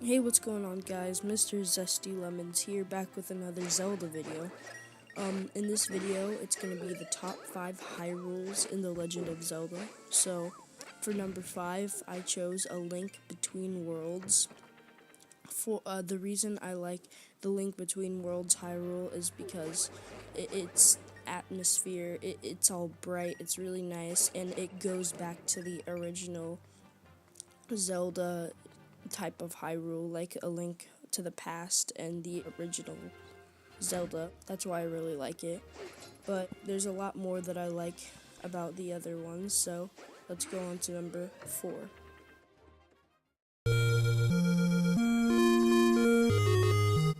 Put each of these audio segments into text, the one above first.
Hey, what's going on, guys? Mr. Zesty Lemons here, back with another Zelda video. In this video, it's going to be the top 5 Hyrules in the Legend of Zelda. So, for number 5, I chose A Link Between Worlds. For the reason I like the Link Between Worlds Hyrule is because it's atmosphere, it's all bright, it's really nice, and it goes back to the original Zelda type of Hyrule, like A Link to the Past and the original Zelda. That's why I really like it. But there's a lot more that I like about the other ones, so let's go on to number 4.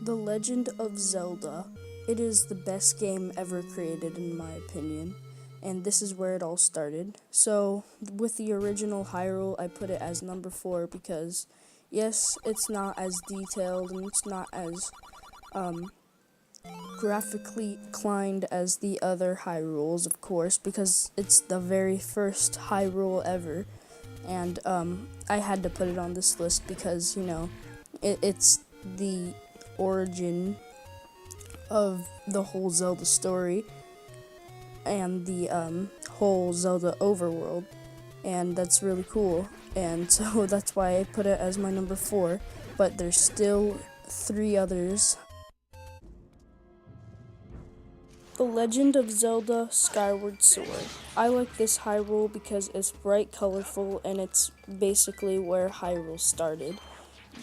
The Legend of Zelda. It is the best game ever created in my opinion, and this is where it all started. So with the original Hyrule, I put it as number 4 because yes, it's not as detailed and it's not as graphically inclined as the other Hyrules, of course, because it's the very first Hyrule ever. And I had to put it on this list because, you know, it's the origin of the whole Zelda story and the whole Zelda overworld. And that's really cool, and so that's why I put it as my number 4, but there's still 3 others. The Legend of Zelda Skyward Sword. I like this Hyrule because it's bright, colorful, and it's basically where Hyrule started.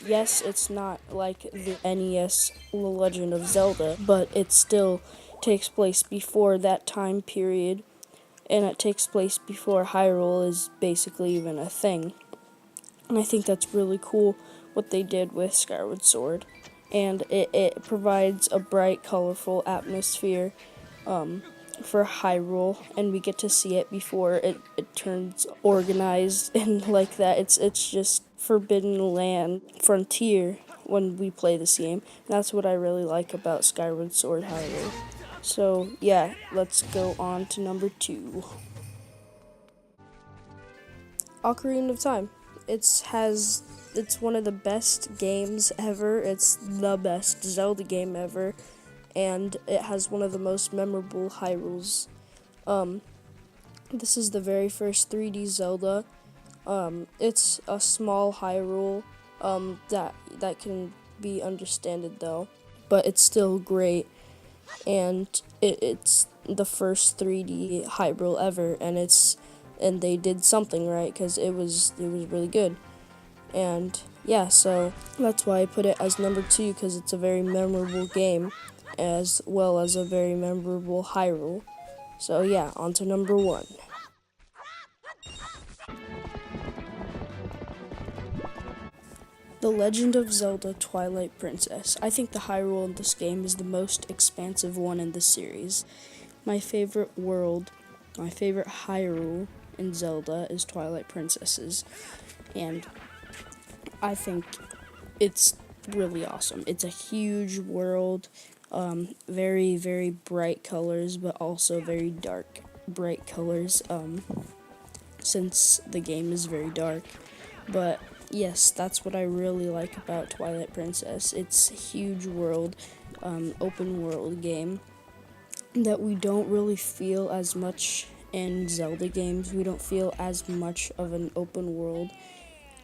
Yes, it's not like the NES The Legend of Zelda, but it still takes place before that time period. And it takes place before Hyrule is basically even a thing. And I think that's really cool what they did with Skyward Sword. And it provides a bright, colorful atmosphere for Hyrule, and we get to see it before it turns organized and like that. It's just Forbidden Land, Frontier when we play this game. That's what I really like about Skyward Sword Hyrule. So, yeah, let's go on to number 2. Ocarina of Time. It's one of the best games ever. It's the best Zelda game ever, and it has one of the most memorable Hyrules. This is the very first 3D Zelda. It's a small Hyrule that can be understood though, but it's still great. And it's the first 3D Hyrule ever, and they did something right because it was really good. And yeah, so that's why I put it as number 2, because it's a very memorable game as well as a very memorable Hyrule. So yeah, on to number 1. The Legend of Zelda Twilight Princess. I think the Hyrule in this game is the most expansive one in the series. My favorite world, my favorite Hyrule in Zelda is Twilight Princess's, and I think it's really awesome. It's a huge world, very, very bright colors, but also very dark, bright colors, since the game is very dark. But yes, that's what I really like about Twilight Princess. It's a huge world, open world game that we don't really feel as much in Zelda games. We don't feel as much of an open world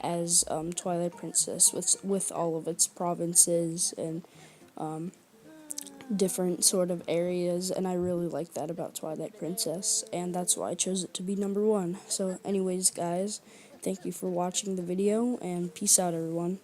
as Twilight Princess with all of its provinces and different sort of areas, and I really like that about Twilight Princess, and that's why I chose it to be number 1. So anyways, guys, thank you for watching the video, and peace out, everyone.